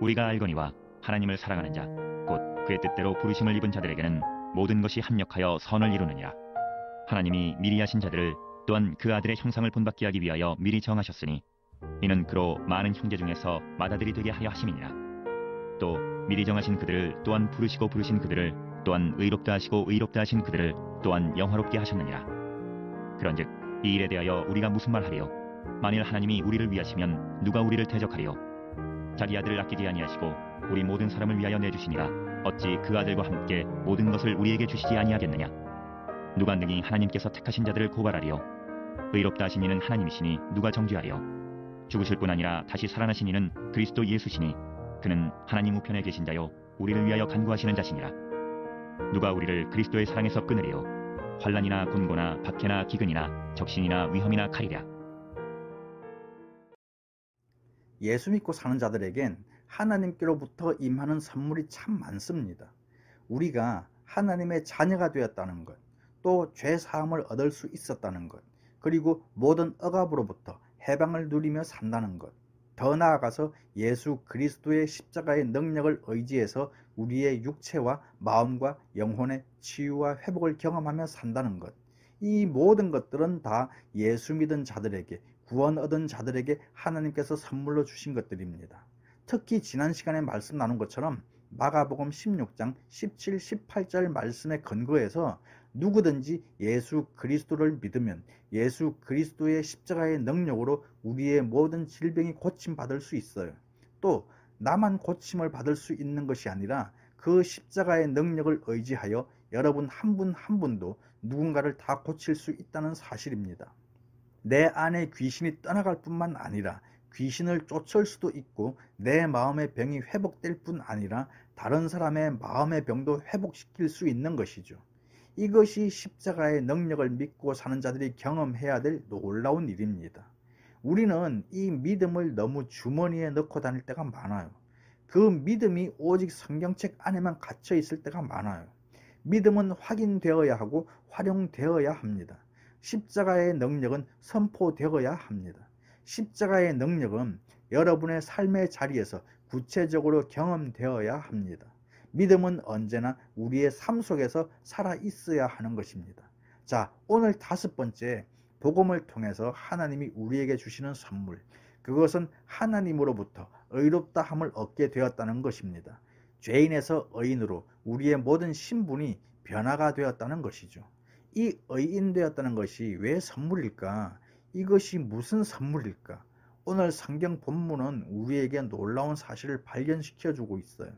우리가 알거니와 하나님을 사랑하는 자, 곧 그의 뜻대로 부르심을 입은 자들에게는 모든 것이 합력하여 선을 이루느니라. 하나님이 미리 하신 자들을 또한 그 아들의 형상을 본받게 하기 위하여 미리 정하셨으니 이는 그로 많은 형제 중에서 맏아들이 되게 하여 하심이니라. 또 미리 정하신 그들을 또한 부르시고 부르신 그들을 또한 의롭다 하시고 의롭다 하신 그들을 또한 영화롭게 하셨느니라. 그런즉 이 일에 대하여 우리가 무슨 말하리요? 만일 하나님이 우리를 위하시면 누가 우리를 대적하리요? 자기 아들을 아끼지 아니하시고 우리 모든 사람을 위하여 내주시니라. 어찌 그 아들과 함께 모든 것을 우리에게 주시지 아니하겠느냐? 누가 능히 하나님께서 택하신 자들을 고발하리요? 의롭다 하신 이는 하나님이시니 누가 정죄하리요? 죽으실 뿐 아니라 다시 살아나신 이는 그리스도 예수시니 그는 하나님 우편에 계신 자요 우리를 위하여 간구하시는 자시니라. 누가 우리를 그리스도의 사랑에서 끊으리요? 환난이나 곤고나 박해나 기근이나 적신이나 위험이나 칼이랴. 예수 믿고 사는 자들에겐 하나님께로부터 임하는 선물이 참 많습니다. 우리가 하나님의 자녀가 되었다는 것, 또 죄 사함을 얻을 수 있었다는 것, 그리고 모든 억압으로부터 해방을 누리며 산다는 것, 더 나아가서 예수 그리스도의 십자가의 능력을 의지해서 우리의 육체와 마음과 영혼의 치유와 회복을 경험하며 산다는 것, 이 모든 것들은 다 예수 믿은 자들에게, 구원 얻은 자들에게 하나님께서 선물로 주신 것들입니다. 특히 지난 시간에 말씀 나눈 것처럼 마가복음 16장 17, 18절 말씀에 근거해서 누구든지 예수 그리스도를 믿으면 예수 그리스도의 십자가의 능력으로 우리의 모든 질병이 고침받을 수 있어요. 또 나만 고침을 받을 수 있는 것이 아니라 그 십자가의 능력을 의지하여 여러분 한 분 한 분도 누군가를 다 고칠 수 있다는 사실입니다. 내 안에 귀신이 떠나갈 뿐만 아니라 귀신을 쫓을 수도 있고 내 마음의 병이 회복될 뿐 아니라 다른 사람의 마음의 병도 회복시킬 수 있는 것이죠. 이것이 십자가의 능력을 믿고 사는 자들이 경험해야 될 놀라운 일입니다. 우리는 이 믿음을 너무 주머니에 넣고 다닐 때가 많아요. 그 믿음이 오직 성경책 안에만 갇혀 있을 때가 많아요. 믿음은 확인되어야 하고 활용되어야 합니다. 십자가의 능력은 선포되어야 합니다. 십자가의 능력은 여러분의 삶의 자리에서 구체적으로 경험되어야 합니다. 믿음은 언제나 우리의 삶 속에서 살아 있어야 하는 것입니다. 자, 오늘 5번째, 복음을 통해서 하나님이 우리에게 주시는 선물, 그것은 하나님으로부터 의롭다함을 얻게 되었다는 것입니다. 죄인에서 의인으로 우리의 모든 신분이 변화가 되었다는 것이죠. 이 의인 되었다는 것이 왜 선물일까? 이것이 무슨 선물일까? 오늘 성경 본문은 우리에게 놀라운 사실을 발견시켜 주고 있어요.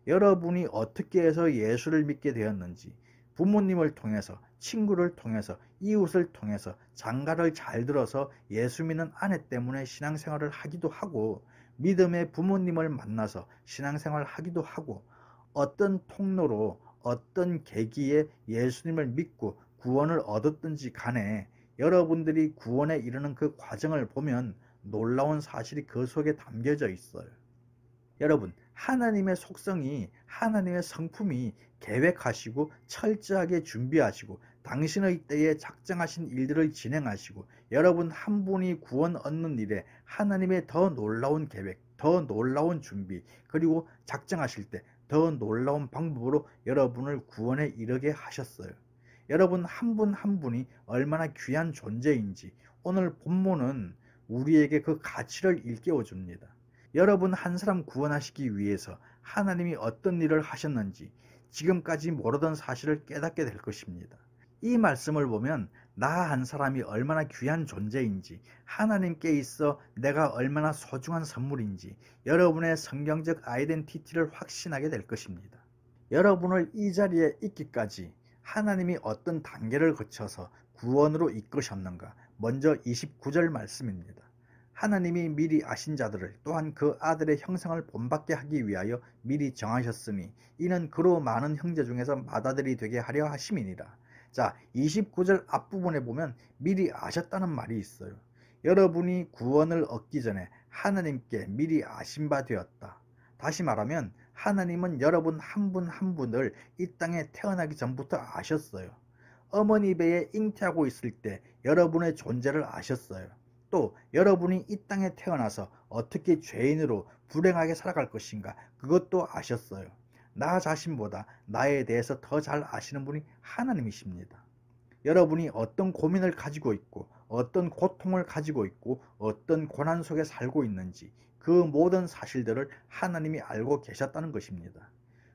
여러분이 어떻게 해서 예수를 믿게 되었는지, 부모님을 통해서, 친구를 통해서, 이웃을 통해서, 장가를 잘 들어서 예수 믿는 아내 때문에 신앙생활을 하기도 하고, 믿음의 부모님을 만나서 신앙생활을 하기도 하고, 어떤 통로로 어떤 계기에 예수님을 믿고 구원을 얻었든지 간에 여러분들이 구원에 이르는 그 과정을 보면 놀라운 사실이 그 속에 담겨져 있어요. 여러분, 하나님의 속성이, 하나님의 성품이 계획하시고 철저하게 준비하시고 당신의 때에 작정하신 일들을 진행하시고 여러분 한 분이 구원 얻는 일에 하나님의 더 놀라운 계획, 더 놀라운 준비, 그리고 작정하실 때 더 놀라운 방법으로 여러분을 구원에 이르게 하셨어요. 여러분 한 분 한 분이 얼마나 귀한 존재인지 오늘 본문은 우리에게 그 가치를 일깨워 줍니다. 여러분 한 사람 구원하시기 위해서 하나님이 어떤 일을 하셨는지 지금까지 모르던 사실을 깨닫게 될 것입니다. 이 말씀을 보면 나 한 사람이 얼마나 귀한 존재인지, 하나님께 있어 내가 얼마나 소중한 선물인지 여러분의 성경적 아이덴티티를 확신하게 될 것입니다. 여러분을 이 자리에 있기까지 하나님이 어떤 단계를 거쳐서 구원으로 이끄셨는가? 먼저 29절 말씀입니다. 하나님이 미리 아신 자들을 또한 그 아들의 형상을 본받게 하기 위하여 미리 정하셨으니 이는 그로 많은 형제 중에서 맏아들이 되게 하려 하심이니라. 자, 29절 앞부분에 보면 미리 아셨다는 말이 있어요. 여러분이 구원을 얻기 전에 하나님께 미리 아신 바 되었다. 다시 말하면 하나님은 여러분 한 분 한 분을 이 땅에 태어나기 전부터 아셨어요. 어머니 배에 잉태하고 있을 때 여러분의 존재를 아셨어요. 또 여러분이 이 땅에 태어나서 어떻게 죄인으로 불행하게 살아갈 것인가 그것도 아셨어요. 나 자신보다 나에 대해서 더 잘 아시는 분이 하나님이십니다. 여러분이 어떤 고민을 가지고 있고 어떤 고통을 가지고 있고 어떤 고난 속에 살고 있는지 그 모든 사실들을 하나님이 알고 계셨다는 것입니다.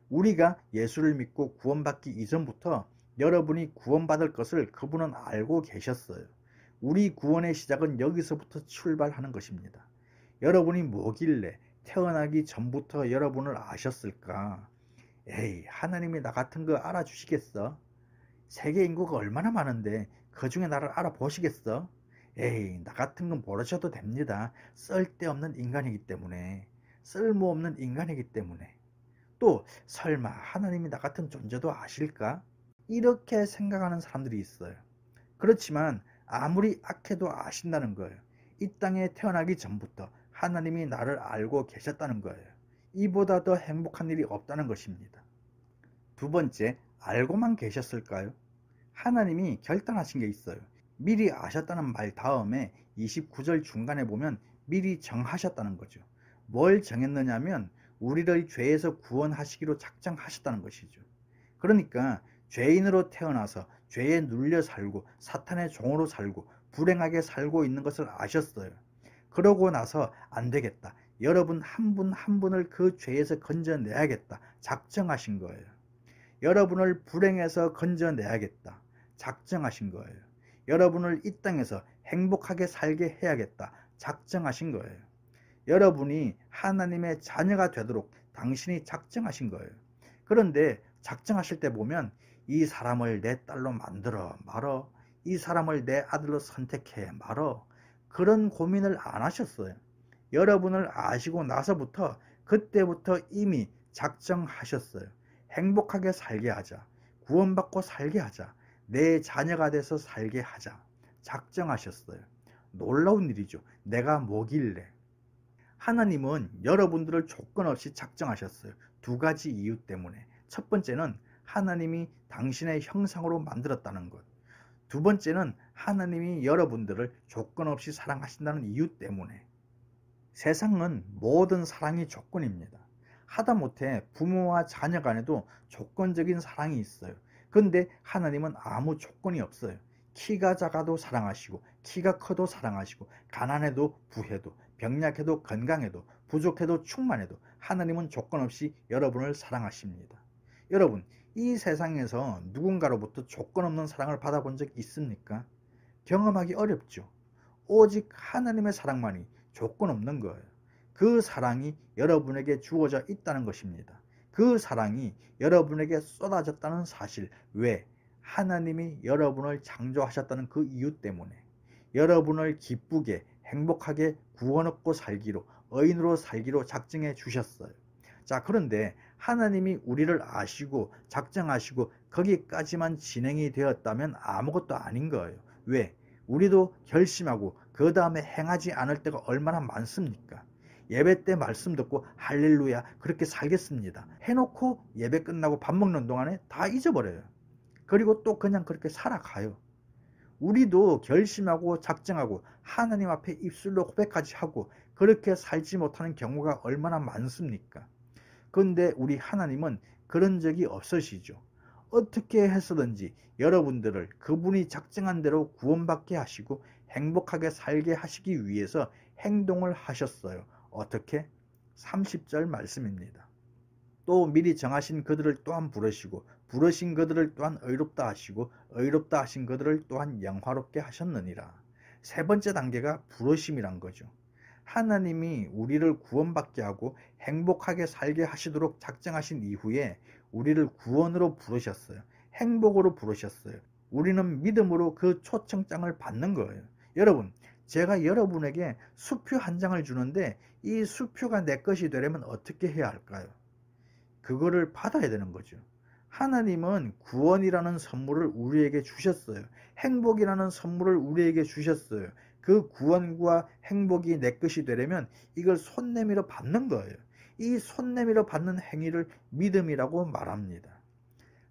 우리가 예수를 믿고 구원받기 이전부터 여러분이 구원받을 것을 그분은 알고 계셨어요. 우리 구원의 시작은 여기서부터 출발하는 것입니다. 여러분이 뭐길래 태어나기 전부터 여러분을 아셨을까? 에이, 하나님이 나 같은 거 알아주시겠어? 세계 인구가 얼마나 많은데 그 중에 나를 알아보시겠어? 에이, 나 같은 건 모르셔도 됩니다. 쓸데없는 인간이기 때문에. 쓸모없는 인간이기 때문에. 또 설마 하나님이 나 같은 존재도 아실까? 이렇게 생각하는 사람들이 있어요. 그렇지만 아무리 악해도 아신다는 거예요. 이 땅에 태어나기 전부터 하나님이 나를 알고 계셨다는 거예요. 이보다 더 행복한 일이 없다는 것입니다. 두 번째, 알고만 계셨을까요? 하나님이 결단하신 게 있어요. 미리 아셨다는 말 다음에 29절 중간에 보면 미리 정하셨다는 거죠. 뭘 정했느냐면 우리를 죄에서 구원하시기로 작정하셨다는 것이죠. 그러니까 죄인으로 태어나서 죄에 눌려 살고 사탄의 종으로 살고 불행하게 살고 있는 것을 아셨어요. 그러고 나서 안 되겠다. 여러분 한 분 한 분을 그 죄에서 건져내야겠다. 작정하신 거예요. 여러분을 불행해서 건져내야겠다. 작정하신 거예요. 여러분을 이 땅에서 행복하게 살게 해야겠다. 작정하신 거예요. 여러분이 하나님의 자녀가 되도록 당신이 작정하신 거예요. 그런데 작정하실 때 보면 이 사람을 내 딸로 만들어 말어, 이 사람을 내 아들로 선택해 말어, 그런 고민을 안 하셨어요. 여러분을 아시고 나서부터 그때부터 이미 작정하셨어요. 행복하게 살게 하자. 구원받고 살게 하자. 내 자녀가 돼서 살게 하자. 작정하셨어요. 놀라운 일이죠. 내가 뭐길래. 하나님은 여러분들을 조건 없이 작정하셨어요. 두 가지 이유 때문에. 첫 번째는 하나님이 당신의 형상으로 만들었다는 것. 두 번째는 하나님이 여러분들을 조건 없이 사랑하신다는 이유 때문에. 세상은 모든 사랑이 조건입니다. 하다못해 부모와 자녀 간에도 조건적인 사랑이 있어요. 근데 하나님은 아무 조건이 없어요. 키가 작아도 사랑하시고 키가 커도 사랑하시고 가난해도 부해도 병약해도 건강해도 부족해도 충만해도 하나님은 조건 없이 여러분을 사랑하십니다. 여러분, 이 세상에서 누군가로부터 조건 없는 사랑을 받아본 적 있습니까? 경험하기 어렵죠. 오직 하나님의 사랑만이 조건 없는 거예요. 그 사랑이 여러분에게 주어져 있다는 것입니다. 그 사랑이 여러분에게 쏟아졌다는 사실. 왜? 하나님이 여러분을 창조하셨다는 그 이유 때문에. 여러분을 기쁘게 행복하게 구원 얻고 살기로, 의인으로 살기로 작정해 주셨어요. 자, 그런데 하나님이 우리를 아시고 작정하시고 거기까지만 진행이 되었다면 아무것도 아닌 거예요. 왜? 우리도 결심하고 그 다음에 행하지 않을 때가 얼마나 많습니까? 예배 때 말씀 듣고 할렐루야 그렇게 살겠습니다. 해놓고 예배 끝나고 밥 먹는 동안에 다 잊어버려요. 그리고 또 그냥 그렇게 살아가요. 우리도 결심하고 작정하고 하나님 앞에 입술로 고백까지 하고 그렇게 살지 못하는 경우가 얼마나 많습니까? 그런데 우리 하나님은 그런 적이 없으시죠. 어떻게 해서든지 여러분들을 그분이 작정한 대로 구원받게 하시고 행복하게 살게 하시기 위해서 행동을 하셨어요. 어떻게? 30절 말씀입니다. 또 미리 정하신 그들을 또한 부르시고 부르신 그들을 또한 의롭다 하시고 의롭다 하신 그들을 또한 영화롭게 하셨느니라. 세 번째 단계가 부르심이란 거죠. 하나님이 우리를 구원받게 하고 행복하게 살게 하시도록 작정하신 이후에 우리를 구원으로 부르셨어요. 행복으로 부르셨어요. 우리는 믿음으로 그 초청장을 받는 거예요. 여러분, 제가 여러분에게 수표 한 장을 주는데 이 수표가 내 것이 되려면 어떻게 해야 할까요? 그거를 받아야 되는 거죠. 하나님은 구원이라는 선물을 우리에게 주셨어요. 행복이라는 선물을 우리에게 주셨어요. 그 구원과 행복이 내 것이 되려면 이걸 손 내밀어 받는 거예요. 이 손 내밀어 받는 행위를 믿음이라고 말합니다.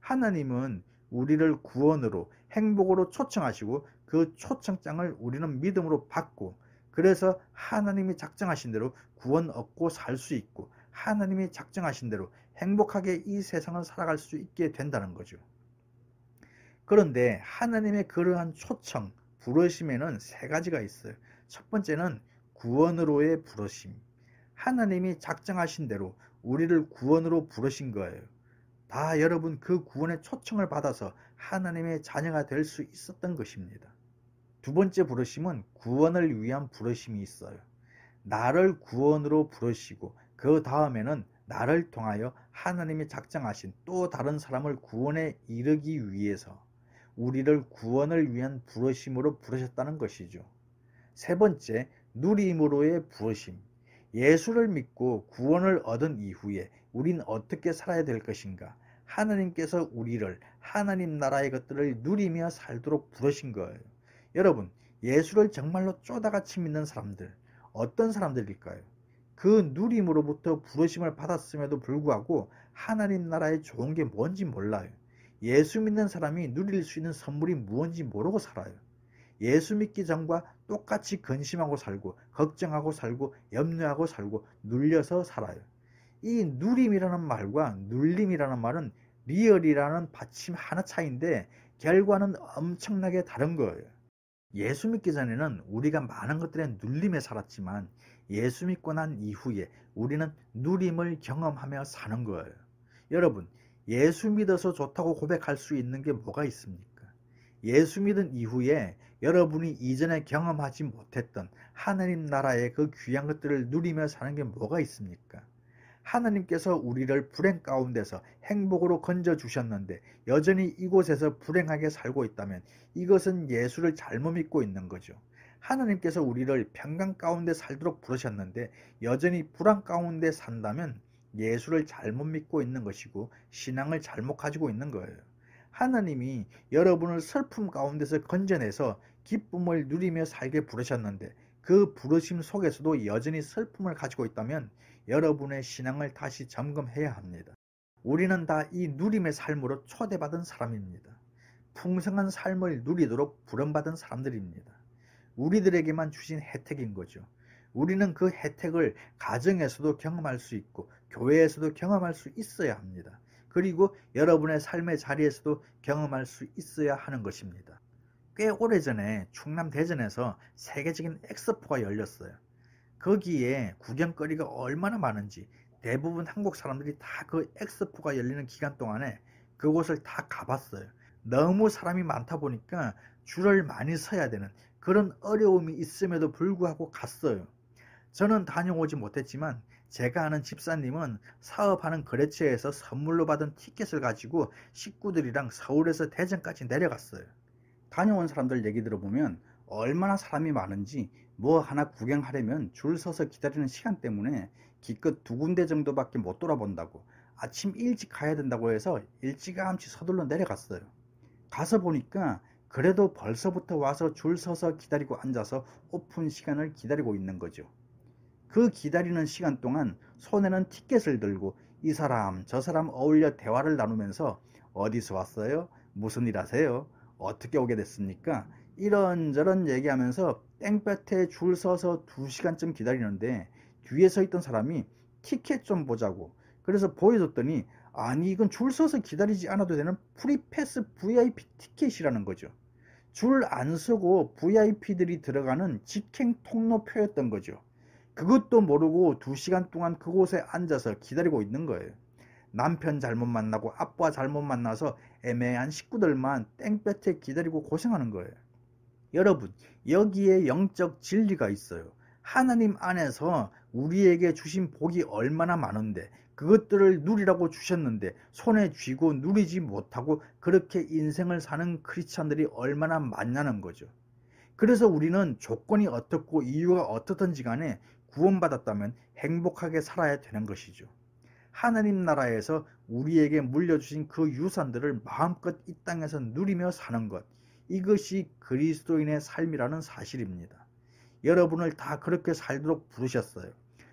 하나님은 우리를 구원으로 행복으로 초청하시고 그 초청장을 우리는 믿음으로 받고 그래서 하나님이 작정하신 대로 구원 얻고 살 수 있고 하나님이 작정하신 대로 행복하게 이 세상을 살아갈 수 있게 된다는 거죠. 그런데 하나님의 그러한 초청, 부르심에는 세 가지가 있어요. 첫 번째는 구원으로의 부르심. 하나님이 작정하신 대로 우리를 구원으로 부르신 거예요. 다 여러분 그 구원의 초청을 받아서 하나님의 자녀가 될 수 있었던 것입니다. 두 번째 부르심은 구원을 위한 부르심이 있어요. 나를 구원으로 부르시고 그 다음에는 나를 통하여 하나님이 작정하신 또 다른 사람을 구원에 이르기 위해서 우리를 구원을 위한 부르심으로 부르셨다는 것이죠. 세 번째, 누림으로의 부르심. 예수를 믿고 구원을 얻은 이후에 우린 어떻게 살아야 될 것인가? 하나님께서 우리를 하나님 나라의 것들을 누리며 살도록 부르신 거예요. 여러분, 예수를 정말로 쪼다같이 믿는 사람들, 어떤 사람들일까요? 그 누림으로부터 부르심을 받았음에도 불구하고 하나님 나라의 좋은 게 뭔지 몰라요. 예수 믿는 사람이 누릴 수 있는 선물이 무엇인지 모르고 살아요. 예수 믿기 전과 똑같이 근심하고 살고 걱정하고 살고 염려하고 살고 눌려서 살아요. 이 누림이라는 말과 눌림이라는 말은 리얼이라는 받침 하나 차이인데 결과는 엄청나게 다른 거예요. 예수 믿기 전에는 우리가 많은 것들에 눌림에 살았지만 예수 믿고 난 이후에 우리는 누림을 경험하며 사는 거예요. 여러분, 예수 믿어서 좋다고 고백할 수 있는 게 뭐가 있습니까? 예수 믿은 이후에 여러분이 이전에 경험하지 못했던 하나님 나라의 그 귀한 것들을 누리며 사는 게 뭐가 있습니까? 하나님께서 우리를 불행 가운데서 행복으로 건져주셨는데 여전히 이곳에서 불행하게 살고 있다면 이것은 예수를 잘못 믿고 있는 거죠. 하나님께서 우리를 평강 가운데 살도록 부르셨는데 여전히 불안 가운데 산다면 예수를 잘못 믿고 있는 것이고 신앙을 잘못 가지고 있는 거예요. 하나님이 여러분을 슬픔 가운데서 건져내서 기쁨을 누리며 살게 부르셨는데 그 부르심 속에서도 여전히 슬픔을 가지고 있다면 여러분의 신앙을 다시 점검해야 합니다. 우리는 다 이 누림의 삶으로 초대받은 사람입니다. 풍성한 삶을 누리도록 부름받은 사람들입니다. 우리들에게만 주신 혜택인 거죠. 우리는 그 혜택을 가정에서도 경험할 수 있고 교회에서도 경험할 수 있어야 합니다. 그리고 여러분의 삶의 자리에서도 경험할 수 있어야 하는 것입니다. 꽤 오래전에 충남 대전에서 세계적인 엑스포가 열렸어요. 거기에 구경거리가 얼마나 많은지 대부분 한국 사람들이 다 그 엑스포가 열리는 기간 동안에 그곳을 다 가봤어요. 너무 사람이 많다 보니까 줄을 많이 서야 되는 그런 어려움이 있음에도 불구하고 갔어요. 저는 다녀오지 못했지만 제가 아는 집사님은 사업하는 거래처에서 선물로 받은 티켓을 가지고 식구들이랑 서울에서 대전까지 내려갔어요. 다녀온 사람들 얘기 들어보면 얼마나 사람이 많은지 뭐 하나 구경하려면 줄 서서 기다리는 시간 때문에 기껏 2군데 정도밖에 못 돌아본다고 아침 일찍 가야 된다고 해서 일찌감치 서둘러 내려갔어요. 가서 보니까 그래도 벌써부터 와서 줄 서서 기다리고 앉아서 오픈 시간을 기다리고 있는 거죠. 그 기다리는 시간 동안 손에는 티켓을 들고 이 사람 저 사람 어울려 대화를 나누면서 어디서 왔어요? 무슨 일 하세요? 어떻게 오게 됐습니까? 이런저런 얘기하면서 땡볕에 줄 서서 2시간쯤 기다리는데 뒤에 서 있던 사람이 티켓 좀 보자고 그래서 보여줬더니 아니 이건 줄 서서 기다리지 않아도 되는 프리패스 VIP 티켓이라는 거죠. 줄 안 서고 VIP들이 들어가는 직행 통로표였던 거죠. 그것도 모르고 2시간 동안 그곳에 앉아서 기다리고 있는 거예요. 남편 잘못 만나고 아빠 잘못 만나서 애매한 식구들만 땡볕에 기다리고 고생하는 거예요. 여러분, 여기에 영적 진리가 있어요. 하나님 안에서 우리에게 주신 복이 얼마나 많은데 그것들을 누리라고 주셨는데 손에 쥐고 누리지 못하고 그렇게 인생을 사는 크리스찬들이 얼마나 많냐는 거죠. 그래서 우리는 조건이 어떻고 이유가 어떻든지 간에 구원받았다면 행복하게 살아야 되는 것이죠. 하나님 나라에서 우리에게 물려주신 그 유산들을 마음껏 이 땅에서 누리며 사는 것, 이것이 그리스도인의 삶이라는 사실입니다. 여러분을 다 그렇게 살도록 부르셨어요.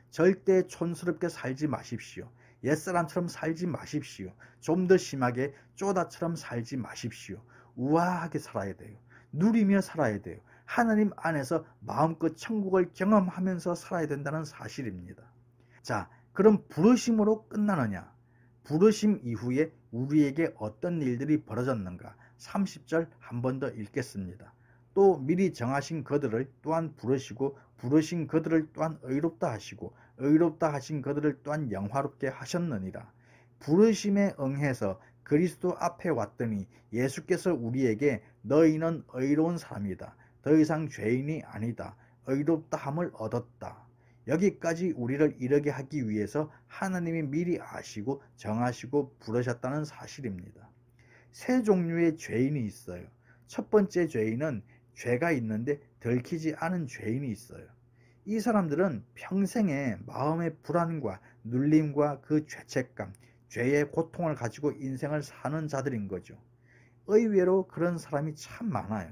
절대 촌스럽게 살지 마십시오. 옛사람처럼 살지 마십시오. 좀 더 심하게 쪼다처럼 살지 마십시오. 우아하게 살아야 돼요. 누리며 살아야 돼요. 하나님 안에서 마음껏 천국을 경험하면서 살아야 된다는 사실입니다. 자, 그럼 부르심으로 끝나느냐? 부르심 이후에 우리에게 어떤 일들이 벌어졌는가? 30절 한 번 더 읽겠습니다. 또 미리 정하신 그들을 또한 부르시고 부르신 그들을 또한 의롭다 하시고 의롭다 하신 그들을 또한 영화롭게 하셨느니라. 부르심에 응해서 그리스도 앞에 왔더니 예수께서 우리에게 너희는 의로운 사람이다. 더 이상 죄인이 아니다. 의롭다 함을 얻었다. 여기까지 우리를 이르게 하기 위해서 하나님이 미리 아시고 정하시고 부르셨다는 사실입니다. 세 종류의 죄인이 있어요. 첫 번째 죄인은 죄가 있는데 들키지 않은 죄인이 있어요. 이 사람들은 평생에 마음의 불안과 눌림과 그 죄책감, 죄의 고통을 가지고 인생을 사는 자들인 거죠. 의외로 그런 사람이 참 많아요.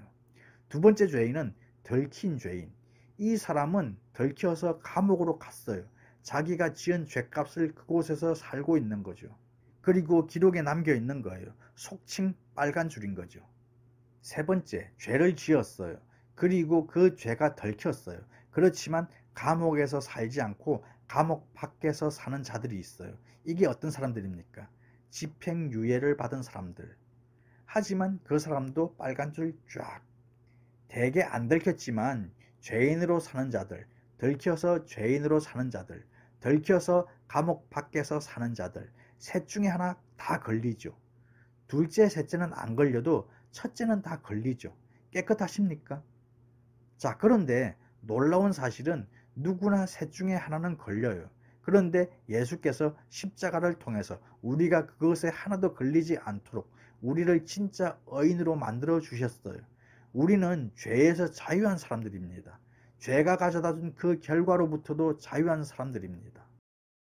두 번째 죄인은 들킨 죄인. 이 사람은 들켜서 감옥으로 갔어요. 자기가 지은 죄값을 그곳에서 살고 있는 거죠. 그리고 기록에 남겨 있는 거예요. 속칭 빨간 줄인 거죠. 세 번째, 죄를 지었어요. 그리고 그 죄가 들켰어요. 그렇지만 감옥에서 살지 않고 감옥 밖에서 사는 자들이 있어요. 이게 어떤 사람들입니까? 집행유예를 받은 사람들. 하지만 그 사람도 빨간 줄 쫙. 대개 안 들켰지만 죄인으로 사는 자들, 들켜서 죄인으로 사는 자들, 들켜서 감옥 밖에서 사는 자들, 셋 중에 하나 다 걸리죠. 둘째, 셋째는 안 걸려도 첫째는 다 걸리죠. 깨끗하십니까? 자, 그런데 놀라운 사실은 누구나 셋 중에 하나는 걸려요. 그런데 예수께서 십자가를 통해서 우리가 그것에 하나도 걸리지 않도록 우리를 진짜 의인으로 만들어 주셨어요. 우리는 죄에서 자유한 사람들입니다. 죄가 가져다 준 그 결과로부터도 자유한 사람들입니다.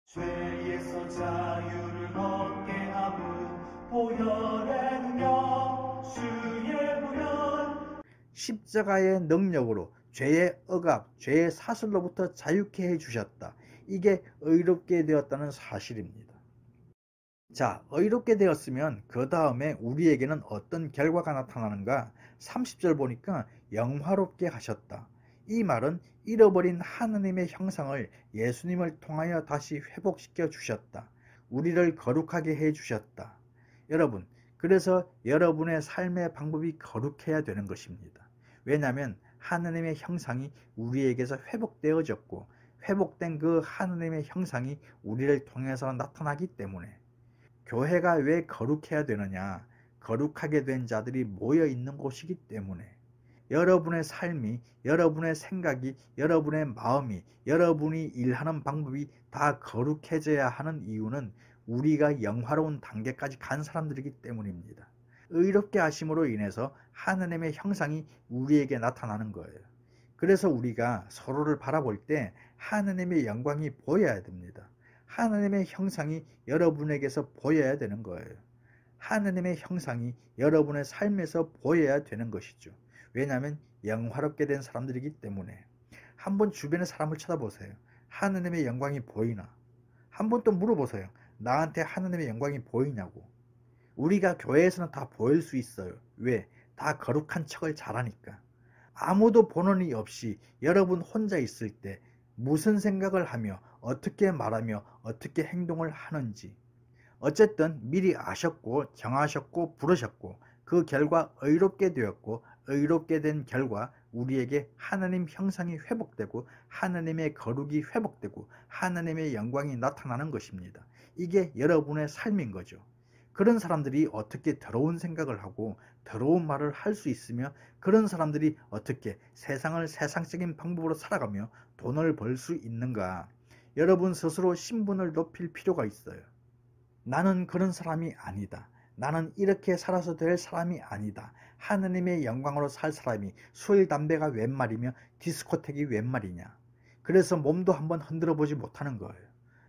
죄에서 자유를 얻게 하고 보혈의 능력 주의 보혈. 십자가의 능력으로 죄의 억압, 죄의 사슬로부터 자유케 해주셨다. 이게 의롭게 되었다는 사실입니다. 자, 의롭게 되었으면 그 다음에 우리에게는 어떤 결과가 나타나는가? 30절 보니까 영화롭게 하셨다. 이 말은 잃어버린 하나님의 형상을 예수님을 통하여 다시 회복시켜 주셨다. 우리를 거룩하게 해 주셨다. 여러분, 그래서 여러분의 삶의 방법이 거룩해야 되는 것입니다. 왜냐하면 하나님의 형상이 우리에게서 회복되어졌고 회복된 그 하나님의 형상이 우리를 통해서 나타나기 때문에 교회가 왜 거룩해야 되느냐? 거룩하게 된 자들이 모여 있는 곳이기 때문에 여러분의 삶이, 여러분의 생각이, 여러분의 마음이, 여러분이 일하는 방법이 다 거룩해져야 하는 이유는 우리가 영화로운 단계까지 간 사람들이기 때문입니다. 의롭게 하심으로 인해서 하나님의 형상이 우리에게 나타나는 거예요. 그래서 우리가 서로를 바라볼 때 하나님의 영광이 보여야 됩니다. 하나님의 형상이 여러분에게서 보여야 되는 거예요. 하나님의 형상이 여러분의 삶에서 보여야 되는 것이죠. 왜냐하면 영화롭게 된 사람들이기 때문에. 한번 주변의 사람을 쳐다보세요. 하나님의 영광이 보이나? 한번 또 물어보세요. 나한테 하나님의 영광이 보이냐고. 우리가 교회에서는 다 보일 수 있어요. 왜? 다 거룩한 척을 잘하니까. 아무도 보는 이 없이 여러분 혼자 있을 때 무슨 생각을 하며 어떻게 말하며 어떻게 행동을 하는지. 어쨌든 미리 아셨고 정하셨고 부르셨고 그 결과 의롭게 되었고 의롭게 된 결과 우리에게 하나님 형상이 회복되고 하나님의 거룩이 회복되고 하나님의 영광이 나타나는 것입니다. 이게 여러분의 삶인 거죠. 그런 사람들이 어떻게 더러운 생각을 하고 더러운 말을 할 수 있으며 그런 사람들이 어떻게 세상을 세상적인 방법으로 살아가며 돈을 벌 수 있는가? 여러분 스스로 신분을 높일 필요가 있어요. 나는 그런 사람이 아니다. 나는 이렇게 살아서 될 사람이 아니다. 하나님의 영광으로 살 사람이 술, 담배가 웬 말이며 디스코텍이 웬 말이냐. 그래서 몸도 한번 흔들어 보지 못하는 거예요.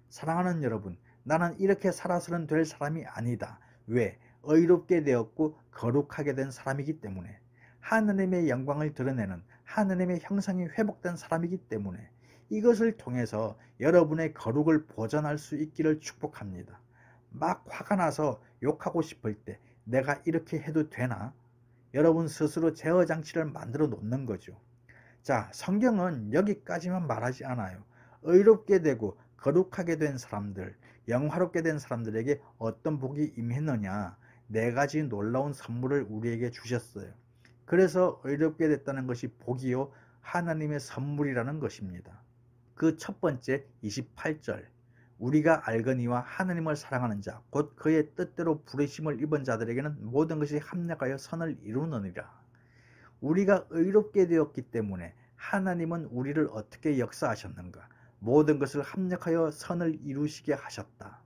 사랑하는 여러분, 나는 이렇게 살아서는 될 사람이 아니다. 왜? 의롭게 되었고 거룩하게 된 사람이기 때문에. 하나님의 영광을 드러내는 하나님의 형상이 회복된 사람이기 때문에 이것을 통해서 여러분의 거룩을 보존할 수 있기를 축복합니다. 막 화가 나서 욕하고 싶을 때 내가 이렇게 해도 되나? 여러분 스스로 제어 장치를 만들어 놓는 거죠. 자, 성경은 여기까지만 말하지 않아요. 의롭게 되고 거룩하게 된 사람들, 영화롭게 된 사람들에게 어떤 복이 임했느냐, 4가지 놀라운 선물을 우리에게 주셨어요. 그래서 의롭게 됐다는 것이 복이요 하나님의 선물이라는 것입니다. 그 첫 번째 28절, 우리가 알거니와 하나님을 사랑하는 자 곧 그의 뜻대로 부르심을 입은 자들에게는 모든 것이 합력하여 선을 이루느니라. 우리가 의롭게 되었기 때문에 하나님은 우리를 어떻게 역사하셨는가? 모든 것을 합력하여 선을 이루시게 하셨다.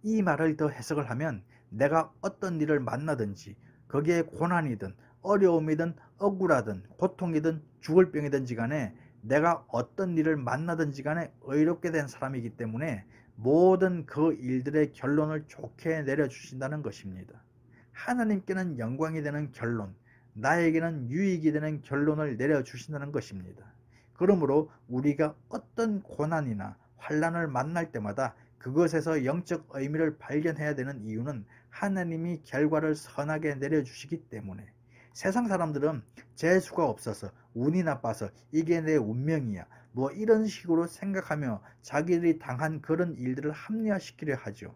이 말을 더 해석을 하면 내가 어떤 일을 만나든지 거기에 고난이든 어려움이든 억울하든 고통이든 죽을 병이든지 간에 내가 어떤 일을 만나든지 간에 의롭게 된 사람이기 때문에 모든 그 일들의 결론을 좋게 내려주신다는 것입니다. 하나님께는 영광이 되는 결론, 나에게는 유익이 되는 결론을 내려주신다는 것입니다. 그러므로 우리가 어떤 고난이나 환난을 만날 때마다 그것에서 영적 의미를 발견해야 되는 이유는 하나님이 결과를 선하게 내려주시기 때문에. 세상 사람들은 재수가 없어서 운이 나빠서 이게 내 운명이야 뭐 이런 식으로 생각하며 자기들이 당한 그런 일들을 합리화시키려 하죠.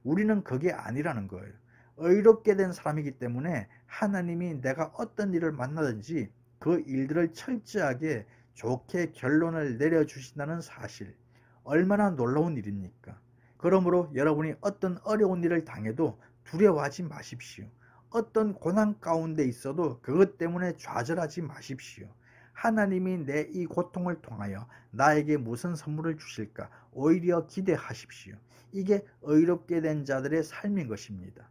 우리는 그게 아니라는 거예요. 의롭게 된 사람이기 때문에 하나님이 내가 어떤 일을 만나든지 그 일들을 철저하게 좋게 결론을 내려주신다는 사실, 얼마나 놀라운 일입니까? 그러므로 여러분이 어떤 어려운 일을 당해도 두려워하지 마십시오. 어떤 고난 가운데 있어도 그것 때문에 좌절하지 마십시오. 하나님이 내 이 고통을 통하여 나에게 무슨 선물을 주실까 오히려 기대하십시오. 이게 의롭게 된 자들의 삶인 것입니다.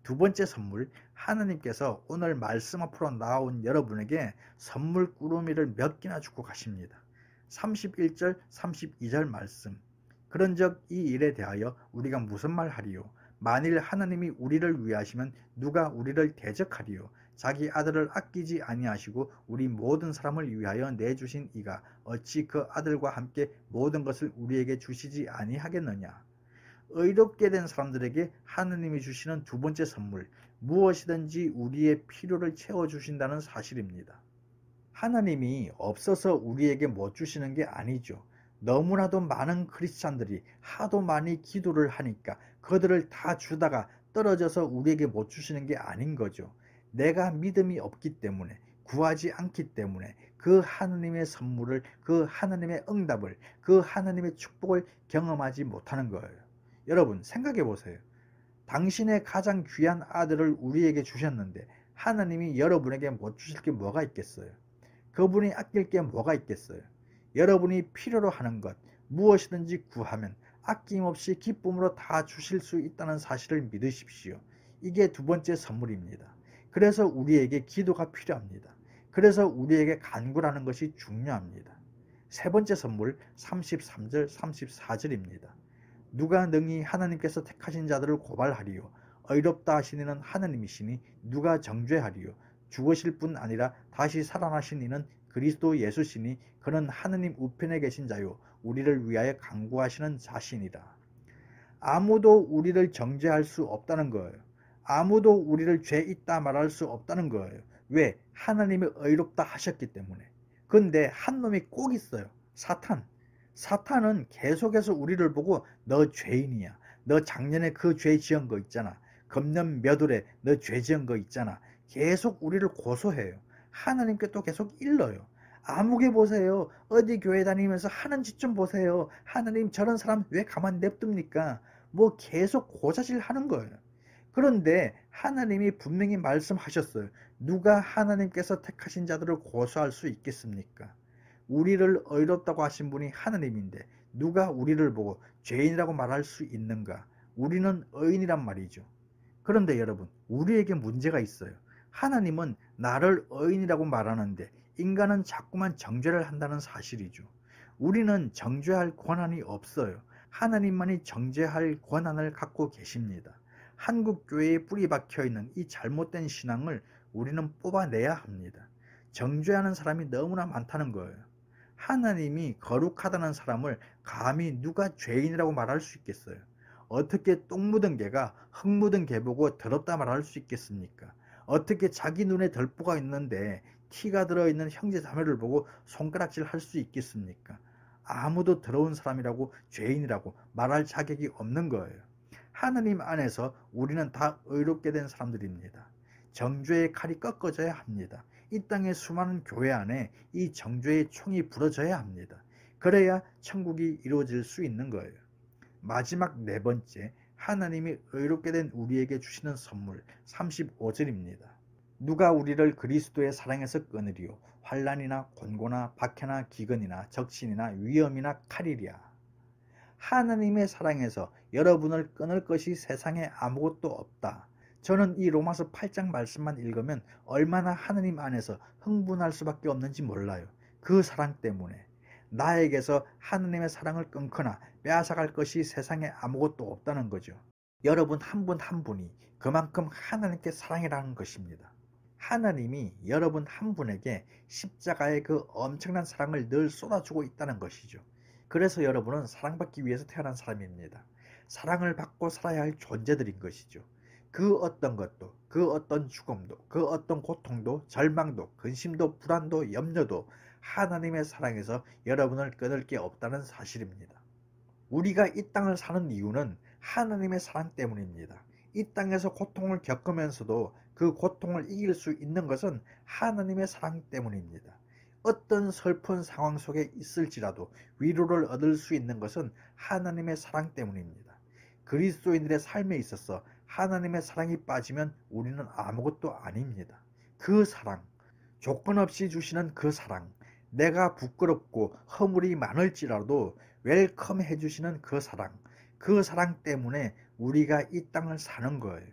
두 번째 선물, 하나님께서 오늘 말씀 앞으로 나온 여러분에게 선물 꾸러미를 몇 개나 주고 가십니다. 31절, 32절 말씀. 그런즉 이 일에 대하여 우리가 무슨 말하리요? 만일 하나님이 우리를 위하시면 누가 우리를 대적하리요? 자기 아들을 아끼지 아니하시고 우리 모든 사람을 위하여 내주신 이가 어찌 그 아들과 함께 모든 것을 우리에게 주시지 아니하겠느냐? 의롭게 된 사람들에게 하나님이 주시는 두 번째 선물, 무엇이든지 우리의 필요를 채워주신다는 사실입니다. 하나님이 없어서 우리에게 못 주시는 게 아니죠. 너무나도 많은 크리스찬들이 하도 많이 기도를 하니까 그들을 다 주다가 떨어져서 우리에게 못 주시는 게 아닌 거죠. 내가 믿음이 없기 때문에, 구하지 않기 때문에 그 하나님의 선물을, 그 하나님의 응답을, 그 하나님의 축복을 경험하지 못하는 거예요. 여러분 생각해 보세요. 당신의 가장 귀한 아들을 우리에게 주셨는데 하나님이 여러분에게 못 주실 게 뭐가 있겠어요? 그분이 아낄 게 뭐가 있겠어요? 여러분이 필요로 하는 것 무엇이든지 구하면 아낌없이 기쁨으로 다 주실 수 있다는 사실을 믿으십시오. 이게 두 번째 선물입니다. 그래서 우리에게 기도가 필요합니다. 그래서 우리에게 간구라는 것이 중요합니다. 세 번째 선물 33절 34절입니다. 누가 능히 하나님께서 택하신 자들을 고발하리요? 의롭다 하신 이는 하나님이시니 누가 정죄하리요? 죽으실 뿐 아니라 다시 살아나신 이는 그리스도 예수시니 그는 하나님 우편에 계신 자요 우리를 위하여 간구하시는 자신이라. 아무도 우리를 정죄할 수 없다는 거예요. 아무도 우리를 죄 있다 말할 수 없다는 거예요. 왜? 하나님이 의롭다 하셨기 때문에. 근데 한 놈이 꼭 있어요. 사탄. 사탄은 계속해서 우리를 보고 너 죄인이야. 너 작년에 그 죄 지은 거 있잖아. 금년 몇 월에 너 죄 지은 거 있잖아. 계속 우리를 고소해요. 하나님께 또 계속 일러요. 아무개 보세요. 어디 교회 다니면서 하는 짓 좀 보세요. 하나님 저런 사람 왜 가만 냅둡니까? 뭐 계속 고자질 하는 거예요. 그런데 하나님이 분명히 말씀하셨어요. 누가 하나님께서 택하신 자들을 고소할 수 있겠습니까? 우리를 의롭다고 하신 분이 하나님인데 누가 우리를 보고 죄인이라고 말할 수 있는가? 우리는 의인이란 말이죠. 그런데 여러분, 우리에게 문제가 있어요. 하나님은 나를 의인이라고 말하는데 인간은 자꾸만 정죄를 한다는 사실이죠. 우리는 정죄할 권한이 없어요. 하나님만이 정죄할 권한을 갖고 계십니다. 한국교회에 뿌리 박혀있는 이 잘못된 신앙을 우리는 뽑아내야 합니다. 정죄하는 사람이 너무나 많다는 거예요. 하나님이 거룩하다는 사람을 감히 누가 죄인이라고 말할 수 있겠어요? 어떻게 똥 묻은 개가 흙 묻은 개 보고 더럽다 말할 수 있겠습니까? 어떻게 자기 눈에 덜보가 있는데 티가 들어있는 형제 자매를 보고 손가락질 할 수 있겠습니까? 아무도 더러운 사람이라고 죄인이라고 말할 자격이 없는 거예요. 하나님 안에서 우리는 다 의롭게 된 사람들입니다. 정죄의 칼이 꺾어져야 합니다. 이 땅의 수많은 교회 안에 이 정죄의 총이 부러져야 합니다. 그래야 천국이 이루어질 수 있는 거예요. 마지막 네 번째, 하나님이 의롭게 된 우리에게 주시는 선물 35절입니다. 누가 우리를 그리스도의 사랑에서 끊으리요? 환난이나 곤고나 박해나 기근이나 적신이나 위험이나 칼이랴. 하나님의 사랑에서 여러분을 끊을 것이 세상에 아무것도 없다. 저는 이 로마서 8장 말씀만 읽으면 얼마나 하나님 안에서 흥분할 수밖에 없는지 몰라요. 그 사랑 때문에. 나에게서 하나님의 사랑을 끊거나 빼앗아갈 것이 세상에 아무것도 없다는 거죠. 여러분 한 분 한 분이 그만큼 하나님께 사랑이라는 것입니다. 하나님이 여러분 한 분에게 십자가의 그 엄청난 사랑을 늘 쏟아주고 있다는 것이죠. 그래서 여러분은 사랑받기 위해서 태어난 사람입니다. 사랑을 받고 살아야 할 존재들인 것이죠. 그 어떤 것도, 그 어떤 죽음도, 그 어떤 고통도, 절망도, 근심도, 불안도, 염려도 하나님의 사랑에서 여러분을 끊을 게 없다는 사실입니다. 우리가 이 땅을 사는 이유는 하나님의 사랑 때문입니다. 이 땅에서 고통을 겪으면서도 그 고통을 이길 수 있는 것은 하나님의 사랑 때문입니다. 어떤 슬픈 상황 속에 있을지라도 위로를 얻을 수 있는 것은 하나님의 사랑 때문입니다. 그리스도인들의 삶에 있어서 하나님의 사랑이 빠지면 우리는 아무것도 아닙니다. 그 사랑, 조건 없이 주시는 그 사랑, 내가 부끄럽고 허물이 많을지라도 웰컴 해주시는 그 사랑 때문에 우리가 이 땅을 사는 거예요.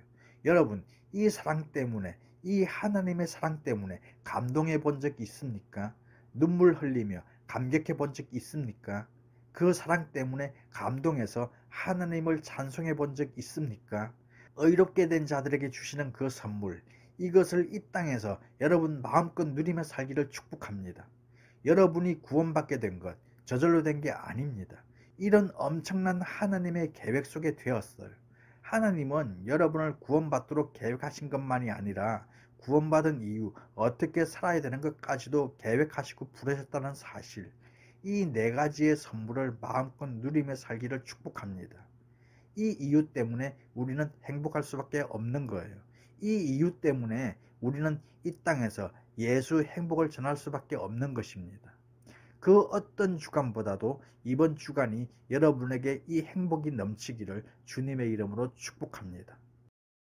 여러분, 이 사랑 때문에, 이 하나님의 사랑 때문에 감동해 본 적 있습니까? 눈물 흘리며 감격해 본 적 있습니까? 그 사랑 때문에 감동해서 하나님을 찬송해 본 적 있습니까? 의롭게 된 자들에게 주시는 그 선물, 이것을 이 땅에서 여러분 마음껏 누리며 살기를 축복합니다. 여러분이 구원받게 된 것, 저절로 된 게 아닙니다. 이런 엄청난 하나님의 계획 속에 되었어요. 하나님은 여러분을 구원받도록 계획하신 것만이 아니라 구원받은 이후 어떻게 살아야 되는 것까지도 계획하시고 부르셨다는 사실, 이 네 가지의 선물을 마음껏 누리며 살기를 축복합니다. 이 이유 때문에 우리는 행복할 수밖에 없는 거예요. 이 이유 때문에 우리는 이 땅에서 예수의 행복을 전할 수밖에 없는 것입니다. 그 어떤 주간보다도 이번 주간이 여러분에게 이 행복이 넘치기를 주님의 이름으로 축복합니다.